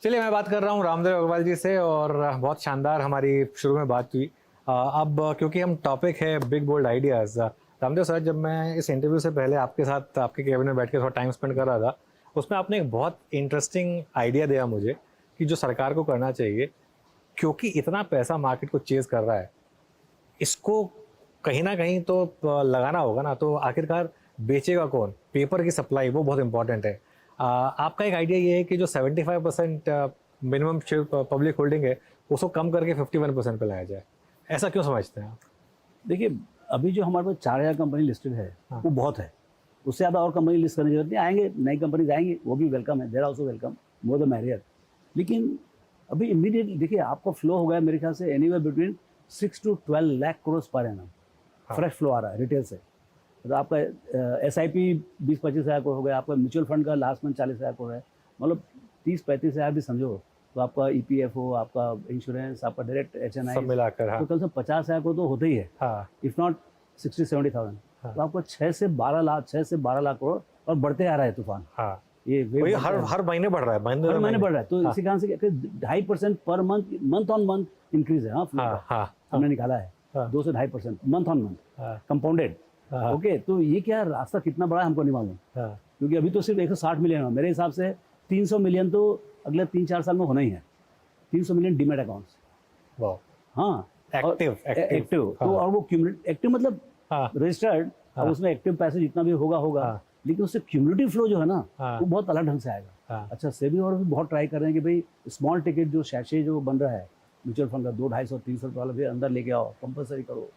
चलिए, मैं बात कर रहा हूँ रामदेव अग्रवाल जी से और बहुत शानदार हमारी शुरू में बात हुई। अब क्योंकि हम टॉपिक है big bold ideas. Ramdev sir, जब मैं इस इंटरव्यू से पहले आपके साथ आपके केबिन में बैठ के थोड़ा टाइम स्पेंड कर रहा था, उसमें आपने एक बहुत इंटरेस्टिंग आइडिया दिया मुझे कि जो सरकार को करना चाहिए, क्योंकि इतना पैसा मार्केट को चेज़ कर रहा है, इसको कहीं ना कहीं तो लगाना होगा ना। तो आखिरकार बेचेगा कौन? पेपर की सप्लाई वो बहुत इंपॉर्टेंट है। आपका एक आइडिया ये है कि जो 75% मिनिमम पब्लिक होल्डिंग है, उसको कम करके 51% पे लाया जाए। ऐसा क्यों समझते हैं आप? देखिए, अभी जो हमारे पास 4000 कंपनी लिस्टेड है, हाँ। वो बहुत है। उससे ज़्यादा और कंपनी लिस्ट करने की जरूरत नहीं। आएंगे, नई कंपनीज आएंगी, वो भी वेलकम है, there also welcome, more the merrier. लेकिन अभी इमीडिएटली देखिए, आपका फ्लो हो गया मेरे ख्याल से anywhere between 6 to 12 lakh crore per annum fresh flow आ रहा है रिटेल से। तो आपका SIP 20-25 हज़ार करोड़ हो गया, आपका म्यूचुअल फंड का लास्ट मंथ 40 हज़ार करोड़ है, मतलब 30-35 हज़ार भी समझो तो आपका EPFO, आपका इंश्योरेंस, आपका डायरेक्ट HNI सब मिलाकर। हाँ। तो कम से 50 हज़ार करोड़ तो होते ही है, हाँ। If not 60-70,000। हाँ। तो आपको 6 से 12 लाख करोड़ और बढ़ते आ रहा है तूफान। हाँ, ये वही हर महीने बढ़ रहा है, हर महीने बढ़ रहा है। तो हाँ। इसी कारण से 2.5% per month on month increase है। हाँ, हाँ। हाँ। हमने निकाला है हाँ। 2 से 2.5% मंथ ऑन मंथ हाँ। कंपाउंडेड। हाँ। ओके, तो ये क्या रास्ता कितना बड़ा है हमको नहीं मालूम, हाँ। क्योंकि अभी तो सिर्फ 160 मिलियन है। मेरे हिसाब से 300 मिलियन तो अगले 3-4 साल में होना ही है। 300 मिलियन डीमैट अकाउंट्स। वाह। हाँ, एक्टिव। तो और वो एक्टिव मतलब हाँ। रजिस्टर्ड। हाँ। अब उसमें एक्टिव पैसे जितना भी होगा, हाँ। लेकिन उससे क्यूमुलेटिव फ्लो जो है ना, हाँ। वो बहुत अलग ढंग से आएगा। हाँ। अच्छा, सेबी और भी बहुत ट्राई कर रहे हैं कि भाई स्मॉल टिकट जो शैशे जो बन रहा है म्यूचुअल फंड का, 200-250-300 रुपये वाला भी अंदर लेके आओ, कंपलसरी करो,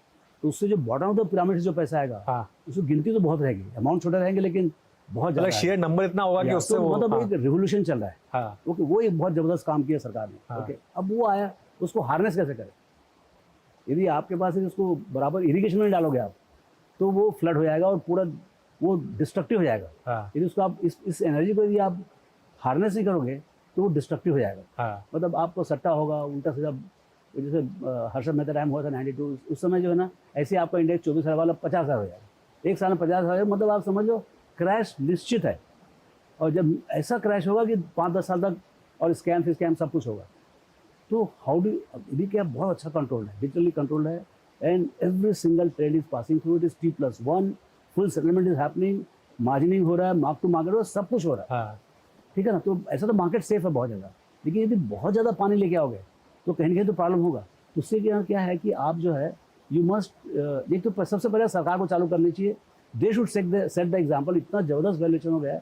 तो उससे जो बॉटम ऑफ द पिरामिड से जो पैसा आएगा, हाँ। उसकी गिनती तो बहुत रहेगी, अमाउंट छोटे रहेंगे लेकिन बहुत मतलब ज़्यादा शेयर नंबर इतना होगा कि उससे वो मतलब हाँ। एक रिवोल्यूशन चल रहा है। हाँ। ओके, वो एक बहुत ज़बरदस्त काम किया सरकार ने। हाँ। ओके, अब वो आया, उसको हार्नेस कैसे करें? यदि आपके पास है, उसको बराबर इरिगेशन में डालोगे आप, तो वो फ्लड हो जाएगा और पूरा वो डिस्ट्रक्टिव हो जाएगा। हाँ। यदि उसको आप इस एनर्जी को यदि आप हार्नेस नहीं करोगे तो वो डिस्ट्रक्टिव हो जाएगा। हाँ। मतलब आपको सट्टा होगा उल्टा सीधा, जैसे हर्षद मेहता टाइम हुआ था 92, उस समय जो है ना, ऐसे आपका इंडेक्स 24,000 वाला 50,000 हो जाएगा, एक साल में 50,000। मतलब आप समझ लो क्रैश निश्चित है। और जब ऐसा क्रैश होगा कि 5-10 साल तक, और स्कैम सब कुछ होगा, तो हाउ डू, यदि क्या बहुत अच्छा कंट्रोल है, डिजिटली कंट्रोल्ड है, and every single trade is passing through, it is T+1, full settlement is happening, margining हो रहा है, मार्क टू मार्केट हो, सब कुछ हो रहा है। हाँ। ठीक है ना? तो ऐसा तो मार्केट सेफ है बहुत ज़्यादा। लेकिन यदि बहुत ज़्यादा पानी लेके आओगे तो कहीं ना कहीं तो प्रॉब्लम होगा। उससे क्या है कि आप जो है, यू मस्ट, एक तो सबसे पहले सरकार को चालू करनी चाहिए। They should set the example. इतना जबरदस्त वैल्यूएशन हो गया है,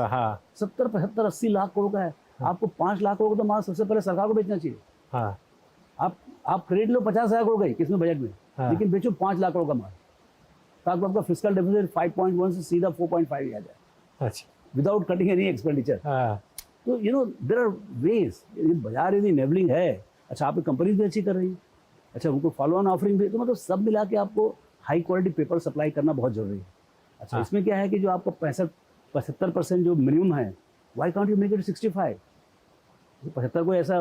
हाँ। 70, 75, 80 लाख करोड़ का है। आपको 5 लाख करोड़ का तो माल सबसे पहले सरकार को बेचना चाहिए। हाँ। आप खरीद लो 50,000 करोड़ का किसमें बजट में, हाँ। लेकिन बेचो 5 लाख करोड़ का माल, ताकि आपका फिस्कल डेफिसिट 5.1 से सीधा 4.5 आ जाए, अच्छा। Without cutting any expenditure. हाँ। तो देयर आर वेज। बाजार यदि इनेबलिंग है, अच्छा आपकी कंपनी भी अच्छी कर रही है, अच्छा उनको फॉलो ऑन ऑफरिंग भी, तो मतलब सब मिला के आपको हाई क्वालिटी पेपर सप्लाई करना बहुत जरूरी है। अच्छा हाँ। इसमें क्या है कि जो आपको 65-75% जो मिनिमम है, why can't you make it 65? 75 कोई ऐसा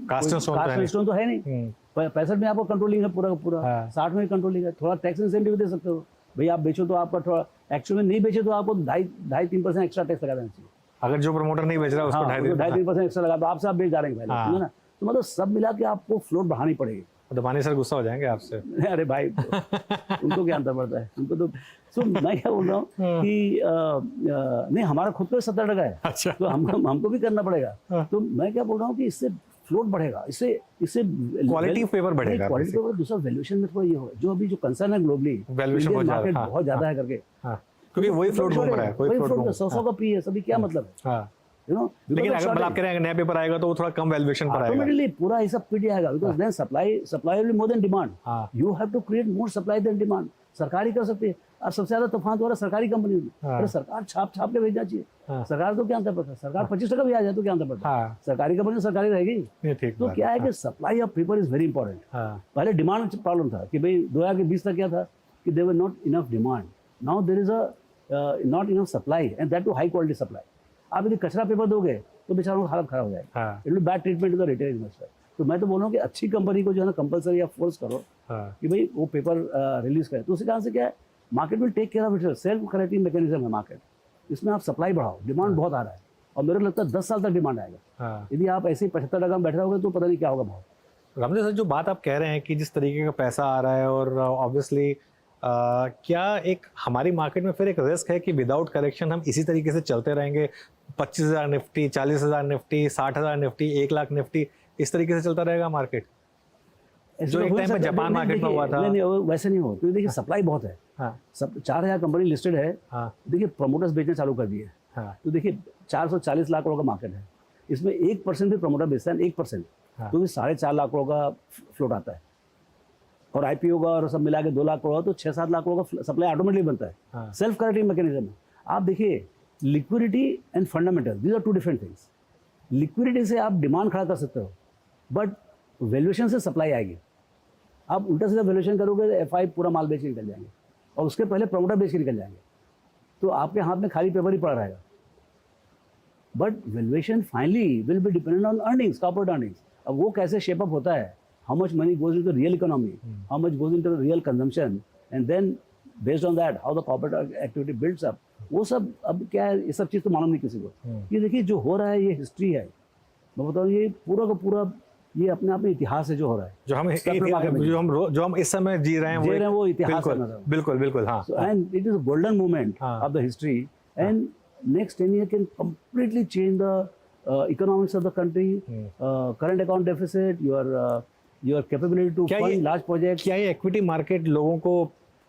कास्ट स्टोन तो है नहीं। 65 में आपको कंट्रोलिंग है पूरा का पूरा। हाँ। 60 में कंट्रोलिंग है, थोड़ा टैक्स इंसेंटिव दे सकते हो भाई। आप बेचो तो आपका थोड़ा, एक्चुअल में नहीं बेचो तो आपको 2.5-3% एक्स्ट्रा टैक्स लगा देना चाहिए। अगर जो प्रमोटर नहीं बेच रहा है उसको 2.5-3% एक्स्ट्रा लगा, तो आपसे आप बेच जा रहे हैं पहले, समझे ना? तो मतलब सब मिला के आपको फ्लोट बढ़ानी पड़ेगी। दबानी सर गुस्सा हो जाएंगे आपसे। अरे भाई, उनको क्या अंतर पड़ता है, उनको तो। सो मैं क्या बोल रहा हूँ कि नहीं, हमारा खुद का 70% है। अच्छा। तो हमको भी करना पड़ेगा। तो मैं क्या बोल रहा हूँ कि इससे फ्लोट बढ़ेगा, इससे क्वालिटी पेपर बढ़ेगा। क्वालिटी पेपर, दूसरा वैल्यूएशन में थोड़ा ये होगा, जो अभी जो कंसर्न है ग्लोबली, वैल्यूएशन बहुत ज्यादा है करके। क्योंकि वही फ्लोट घूम रहा है, कोई फ्लोट 100 का पी है, सभी क्या मतलब है, लेकिन अगर आप कह रहे हैं नया पेपर आएगा तो वो थोड़ा कम वैल्यूएशन पर आएगा, ऑटोमेटिकली पूरा हिसाब पीटी आएगा, because then supply will more than demand. हाँ। You have to create more supply than demand. सरकार ही कर सकती है। अब सबसे ज्यादा तूफान तो हो रहा है सरकारी कंपनी में। अरे सरकार छाप के भेजना चाहिए। सरकार तो क्या अंतर पड़ता है, सरकार 25% भी आ जाए तो क्या अंतर पड़ता है, सरकारी कंपनी सरकारी रहेगी। तो क्या है कि supply of paper is very important. पहले डिमांड प्रॉब्लम था कि भाई 2020 तक क्या था कि there were not enough demand, now there is a not enough supply, and that too high quality supply. आप यदि कचरा पेपर दोगे तो बेचारों की हालत खराब हो जाएगी। It will bad treatment to the retail investor. तो मैं तो बोल रहा हूँ कि अच्छी कंपनी को जो है ना कंपलसरी आप फोर्स करो कि भाई वो पेपर रिलीज करें। तो उसी कारण से क्या है, market will take care of it. Self correcting mechanism है मार्केट, इसमें आप सप्लाई बढ़ाओ, डिमांड बहुत आ रहा है और मेरे को लगता है 10 साल तक डिमांड आएगा। यदि आप ऐसे ही 75 टका में बैठे रहोगे तो पता नहीं क्या होगा भाव। रामदेव सर, जो बात आप कह रहे हैं कि जिस तरीके का पैसा आ रहा है और ऑब्वियसली क्या एक हमारी मार्केट में फिर एक रिस्क है कि विदाउट करेक्शन हम इसी तरीके से चलते रहेंगे, 25,000 Nifty, 40,000 Nifty, 60,000 Nifty, 1 lakh Nifty, इस तरीके से चलता रहेगा मार्केट, जो एक टाइम में जापान मार्केट में हुआ था? नहीं, वैसे नहीं हो, क्योंकि देखिए सप्लाई बहुत है। सब 4,000 कंपनी लिस्टेड है। देखिए प्रमोटर्स बेचने चालू कर दिए। तो देखिए 440 लाख करोड़ का मार्केट है, इसमें 1% भी प्रमोटर बेचता है, 1%, क्योंकि 4.5 लाख करोड़ का फ्लोट आता है, और आईपीओ का और सब मिला के 2 लाख करोड़, तो 6-7 लाख करोड़ का सप्लाई ऑटोमेटिकली बनता है। Self correcting mechanism. आप देखिए liquidity and fundamental, these are two different things. Liquidity से आप डिमांड खड़ा कर सकते हो, बट वैल्यूएशन से सप्लाई आएगी। आप उल्टा सीधा वैल्यूएशन करोगे तो एफआई पूरा माल बेच के निकल जाएंगे, और उसके पहले प्रमोटर बेच के निकल जाएंगे, तो आपके हाथ में खाली पेपर ही पड़ा रहेगा। But valuation finally will be dependent on earnings, corporate earnings. अब वो कैसे शेप अप होता है, how much money goes into real economy, how much goes into real consumption, and then based on that how the corporate activity builds up, वो सब अब क्या है, ये सब चीज़ तो मालूम नहीं किसी को। ये देखिए जो हो रहा है ये हिस्ट्री है, मैं बताऊँ ये पूरा का पूरा ये अपने आप में इतिहास है जो हो रहा है, जो हम इस समय जी रहे हैं वो इतिहास है। बिल्कुल बिल्कुल, हाँ। And it is a golden moment of the history, and next 10 years can completely change the economics of the country, current account deficit, your capability to fund large projects. क्या ये equity market लोगों को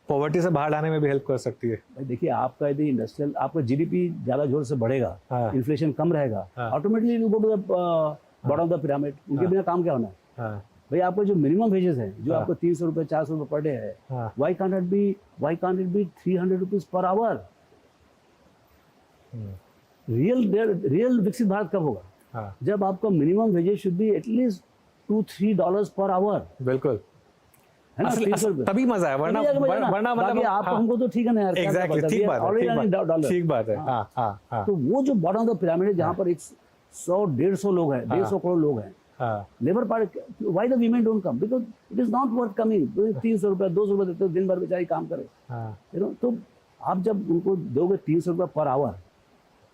poverty से बाहर लाने में भी help कर सकती है? देखिए आपका यदि इंडस्ट्रियल, आपका जीडीपी ज्यादा जोर से बढ़ेगा, इन्फ्लेशन कम रहेगा, automatically you go to the bottom of the pyramid. उनके बिना काम क्या होना है? भाई आपको जो मिनिमम वेजेस है, जो आपको 300 रुपए 400 रुपए पर डे है, why can't it be 300 rupees per hour? Real विकसित भारत कब होगा? जब आपका minimum wages should be at least $2-3 per hour. बिल्कुल, है ना, 300 रुपए, तभी मजा है, वरना मतलब आप हमको तो ठीक है ना यार, एग्जैक्टली, ठीक बात है। तो वो जो बॉटम ऑफ द पिरामिड है, जहाँ पर 100-150 लोग हैं, 150 करोड़ लोग हैं, labour party, why the women don't come? Because it is not worth coming. 300 रुपए 200 रुपए देते हो, दिन भर बेचारी काम करे, यू नो। तो आप जब उनको दोगे 300 रुपए पर आवर,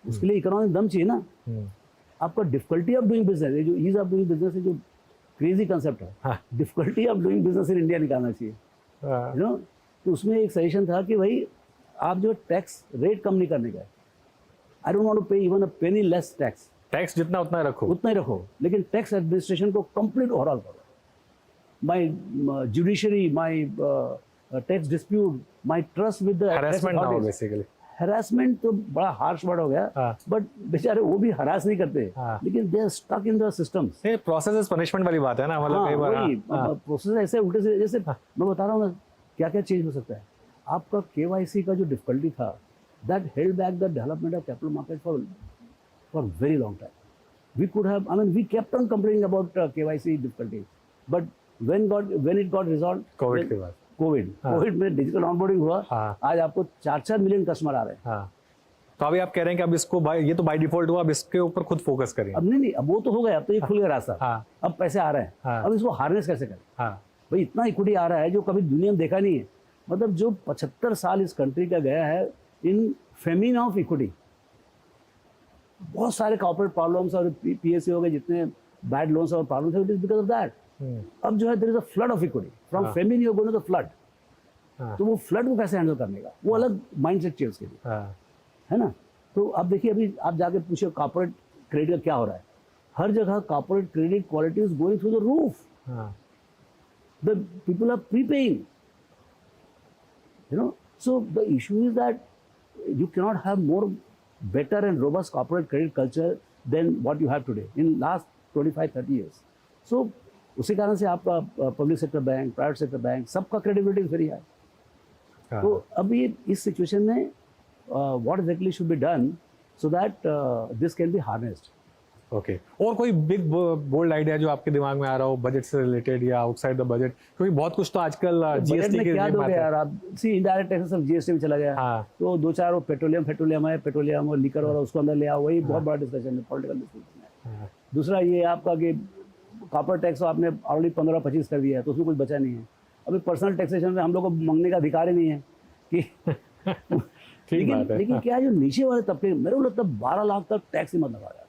उसके लिए इकोनॉमिक दम चाहिए ना। आपका डिफिकल्टी ऑफ डूइंग बिजनेस, जो ईज ऑफ डूइंग बिजनेस है, जो क्रेजी कंसेप्ट है, difficulty of doing business in India निकालना चाहिए, यू नो। तो उसमें एक सजेशन था कि भाई आप जो टैक्स रेट कम नहीं करने का, आई डोंट वांट टू पे इवन अ पेनी लेस टैक्स। टैक्स जितना उतना ही रखो, लेकिन टैक्स एडमिनिस्ट्रेशन को कंप्लीट ओवरऑल करो। My judiciary, my tax dispute, my trust with the harassment ना हो बेसिकली। हैरेसमेंट तो बड़ा हार्श वर्ड हो गया, बट बेचारे वो भी हरास नहीं करते, लेकिन they are stuck in the systems. ये प्रोसेस इज पनिशमेंट वाली बात है ना, मतलब कई बार प्रोसेस ऐसे उल्टे से, जैसे मैं बता रहा हूँ ना, क्या क्या चेंज हो सकता है। आपका केवाईसी का जो डिफिकल्टी था, that held back the development of capital market for very long time. We could have, I mean, we kept on complaining about KYC difficulties, but when it got resolved, Covid के बाद, Covid में digital onboarding हुआ, आज आपको 4-4 million customer आ रहे हैं। तो अभी आप कह रहे हैं कि अब इसको ये तो बाय डिफॉल्ट हुआ, अब इसके ऊपर खुद फोकस करें। अब नहीं, अब वो तो हो गया, अब तो ये खुल गया रास्ता, अब पैसे आ रहे हैं, अब इसको हार्नेस कैसे करें? भाई इतना इक्विटी आ रहा है जो कभी दुनिया में देखा नहीं है, मतलब जो 75 साल इस कंट्री का गया है इन फेमिन ऑफ इक्विटी। बहुत सारे कॉर्पोरेट प्रॉब्लम्स और पीएससी हो गए, जितने बैड लोन्स और प्रॉब्लम्स है, it is because of that. अब जो है there is a flood of equity from famine, you are going to the flood. तो वो फ्लड को कैसे हैंडल करने का, वो अलग माइंडसेट चाहिए उसके लिए, है ना। तो अब देखिए, अभी आप जाके पूछिए कॉर्पोरेट क्रेडिट का क्या हो रहा है, हर जगह corporate credit quality is going through the roof. The people are prepaying, you know. So the issue is that you cannot have more better and robust corporate credit culture than what you have today in last 25-30 years. So उसी कारण से आपका public sector bank, private sector bank, सबका credibility is very high. तो अब ये इस situation में what exactly should be done so that this can be harnessed. Okay, और कोई बिग बोल्ड आइडिया जो आपके दिमाग में आ रहा हो बजट से रिलेटेड या आउटसाइड द बजट? क्योंकि बहुत कुछ तो आजकल जीएसटी के क्या दोगे यार आप, सी इनडायरेक्ट टैक्सेस सब जीएसटी में चला गया। तो 2-4 वो पेट्रोलियम है, पेट्रोलियम और लीकर वाला उसको अंदर ले आओ, वही बहुत बड़ा डिस्कशन है, पॉलिटिकल डिस्कशन है। दूसरा ये आपका कि कॉर्पोरेट टैक्स आपने ऑलरेडी 15-25 कर दिया है, तो उसमें कुछ बचा नहीं है। अभी पर्सनल टैक्सेशन में हम लोग को मांगने का अधिकार ही नहीं है कि लेकिन क्या जो नीचे वाले तबके, मेरे को लगता है 12 लाख तक टैक्स ही मत लगा यार।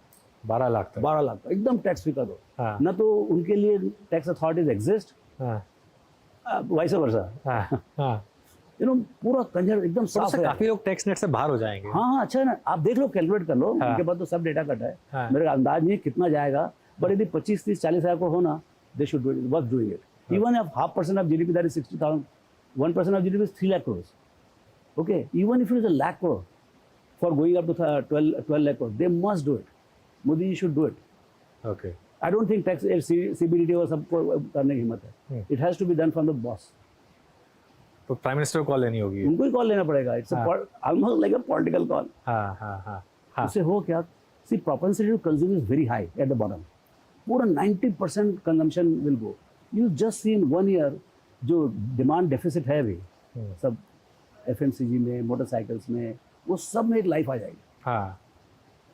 12 लाख तक? 12 लाख तक एकदम टैक्स फ्री कर दो। हाँ। ना तो उनके लिए tax authorities exist, vice versa, you know, पूरा कंजर एकदम साफ है। काफी लोग टैक्स नेट से बाहर हो जाएंगे। हाँ, अच्छा है ना, आप देख लो, कैलकुलेट कर लो, उनके पास तो सब डेटा कट है। मेरे अंदाज नहीं कितना जाएगा, बट यदि 25, 30, 40 हज़ार को होना, they should do it, worth doing it. Even if 0.5% of GDP, that is 60,000, 1% of GDP is 3 lakh crore. Okay, even if it is a lakh crore for going up to 12 lakh crore, they must do it. Modi ji should do it. Okay, I don't think tax CBDT और सबको करने की हिम्मत है। It has to be done from the boss. तो prime minister को call लेनी होगी, उनको ही कॉल लेना पड़ेगा। It's almost like a political call. उससे हो क्या, see propensity to consume is very high at the bottom. पूरा 90% consumption will go. You just see in 1 year जो डिमांड डेफिसिट है भी सब एफएमसीजी में, मोटरसाइकिल्स में, वो सब में एक लाइफ आ जाएगी। हाँ।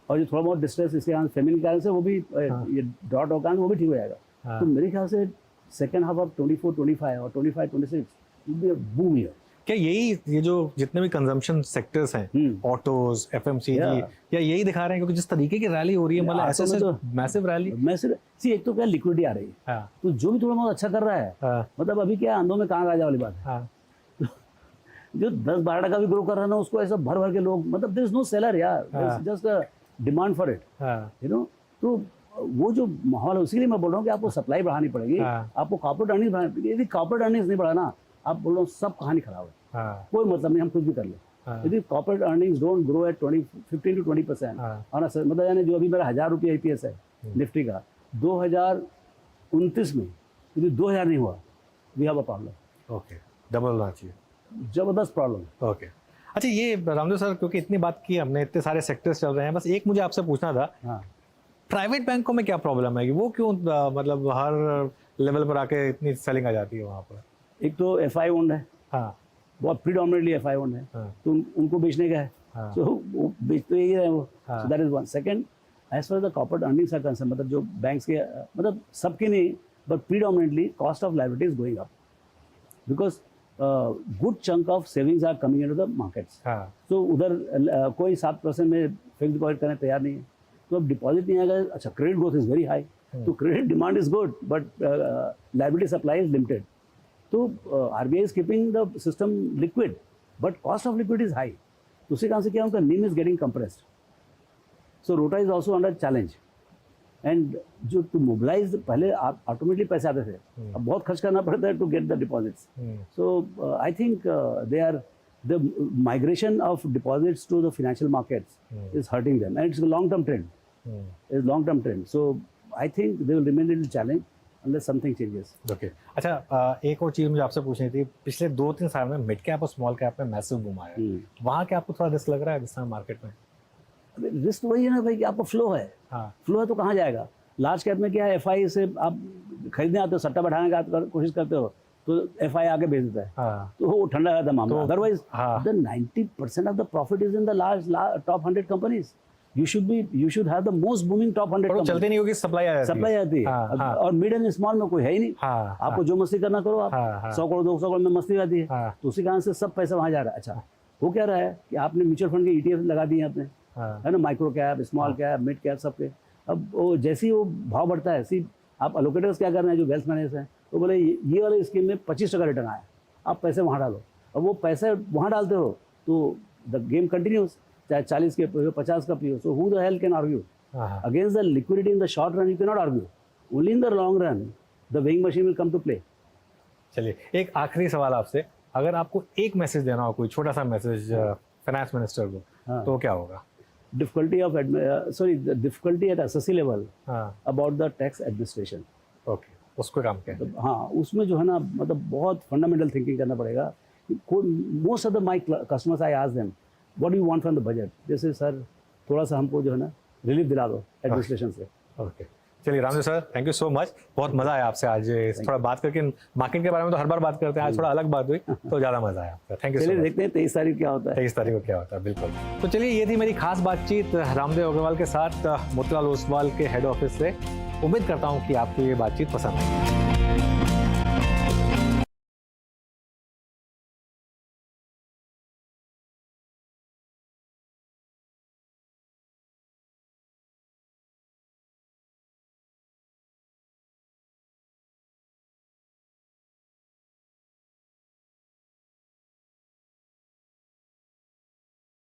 और जो थोड़ा बहुत डिस्ट्रेस इसके कारण, फैमिली के कारण से, वो भी ये डॉट और कारण वो भी ठीक हो जाएगा। तो मेरे ख्याल से सेकेंड हाफ ऑफ 24, 25 और 25, 26 बूम ईयर। क्या ये जो जितने भी कंजम्पशन सेक्टर्स हैं, ऑटोज, एफएमसीजी, या यही दिखा रहे हैं? क्योंकि जिस तरीके की रैली हो रही है, मतलब ऐसे तो मैसिव रैली, सी एक तो क्या लिक्विडिटी आ रही है, तो जो भी थोड़ा बहुत अच्छा कर रहा है, मतलब अभी क्या अंधों में कहाँ राजा वाली बात है। जो 10-12% भी ग्रो कर रहा है ना, उसको ऐसा भर भर के लोग, मतलब देयर इज नो सेलर यार, just a demand for it, you know. तो वो जो माहौल है, उसी के लिए मैं बोल रहा हूँ कि आपको सप्लाई बढ़ानी पड़ेगी, आपको कॉर्पोरेट अर्निंग बढ़ानी पड़ेगी। यदि कॉर्पोरेट अर्निंग नहीं बढ़ाना, आप बोल रहा हूँ सब कहानी खराब है। कोई मतलब नहीं, हम कुछ भी कर ले। यदि corporate earnings don't grow at 15 to 20%, और मतलब यानी जो अभी मेरा 1000 रुपये IPS है निफ्टी का, 2029 में यदि 2000 नहीं हुआ, we have a problem. Okay, double होना चाहिए, जबरदस्त प्रॉब्लम। ओके, अच्छा ये रामदेव सर, क्योंकि इतनी बात की हमने, इतने सारे सेक्टर्स चल रहे हैं, बस एक मुझे आपसे पूछना था, प्राइवेट बैंकों में क्या प्रॉब्लम है कि वो क्यों मतलब हर लेवल पर आके इतनी सेलिंग आ जाती है वहाँ पर? एक तो FI ओन्ड है, हाँ, बहुत प्रीडोमिनेटली FI ओन्ड है, तो उनको बेचने का है, तो वो बेच तो यही रहे वो, so that is one. Second, as far the corporate earnings are concern, मतलब जो बैंक्स के, मतलब सबके नहीं, but predominantly cost of liability is going up, because good chunk of savings are coming into the markets. तो उधर कोई 7% में फिक्स डिपॉजिट करने तैयार नहीं है, तो अब डिपॉजिट नहीं आएगा। अच्छा, credit growth is very high, तो credit demand is good, but liability supply is limited. तो RBI is keeping the system liquid, but cost of liquidity is high. तो उसी कारण से क्या, उनका NIM is getting compressed. So Rota is also under challenge. And जो to mobilize, पहले automatically पैसे आते थे, अब बहुत खर्च करना पड़ता है to get the deposits. So I think the migration of deposits to the financial markets is hurting them, and it's a long-term trend. It's long-term trend. So I think they will remain a little challenge unless something changes. Okay. अच्छा, एक और चीज़ मुझे आपसे पूछनी थी, पिछले 2-3 साल में मिड कैप और स्मॉल कैप में मैसिव बूम आया है, वहाँ क्या आपको थोड़ा रिस्क लग रहा है इस समय मार्केट में? रिस्क वही है ना भाई कि आपको फ्लो है, फ्लो है तो कहाँ जाएगा। लार्ज कैप में क्या है, FI से आप खरीदने आते हो, सट्टा बैठाने का कोशिश करते हो, तो FI आके बेच देता है, तो वो ठंडा रहता है मामला। Otherwise the 90% of the profit is in the large top 100 companies. You should have the most booming top 100 companies. चलते नहीं होगी, सप्लाई आती है, और मिड एंड स्मॉल में कोई है ही नहीं। आपको जो मस्ती करना करो, आप 100 करोड़ 200 करोड़ में मस्ती आती है, तो उसी कारण से सब पैसा वहाँ जा रहा है। अच्छा, वो क्या रहा है कि आपने म्यूचुअल फंड के ETF लगा दिए आपने, है ना, micro cap, small cap, mid cap, सबके। अब वो जैसे ही वो भाव बढ़ता है, सी आप अलोकेटर्स क्या कर रहे हैं, जो वेल्थ मैनेजर्स हैं, तो बोले ये वाले स्कीम में 25% रिटर्न आया, आप पैसे वहाँ डालो। अब वो पैसे वहाँ डालते हो तो द गेम कंटिन्यूज, चाहे 40 के पियो, 50 का पियो। So who the hell can argue against the liquidity in the short run? You can not argue, only in the long run the weighing machine will come to play. चलिए, एक आखिरी सवाल आपसे, अगर आपको एक मैसेज देना हो, कोई छोटा सा मैसेज फाइनेंस मिनिस्टर को, तो क्या होगा? Difficulty at SSC level about the tax administration. Okay, उसको काम क्या? हाँ, उसमें जो है ना, मतलब बहुत फंडामेंटल थिंकिंग करना पड़ेगा। Most of the my customers, I ask them what you want from the budget, जैसे सर थोड़ा सा हमको जो है ना रिलीफ दिला दो एडमिनिस्ट्रेशन से। ओके, चलिए Ramdev sir, thank you so much, बहुत मजा आया आपसे आज थोड़ा बात करके। मार्केट के बारे में तो हर बार बात करते हैं, आज थोड़ा अलग बात हुई तो ज़्यादा मजा आया आपका। Thank you. चलिए देखते हैं 23 तारीख क्या होता है। 23 तारीख को क्या होता है, बिल्कुल। तो चलिए, ये थी मेरी खास बातचीत रामदेव अग्रवाल के साथ, मोतीलाल ओसवाल के हेड ऑफिस से। उम्मीद करता हूँ कि आपको ये बातचीत पसंद आई।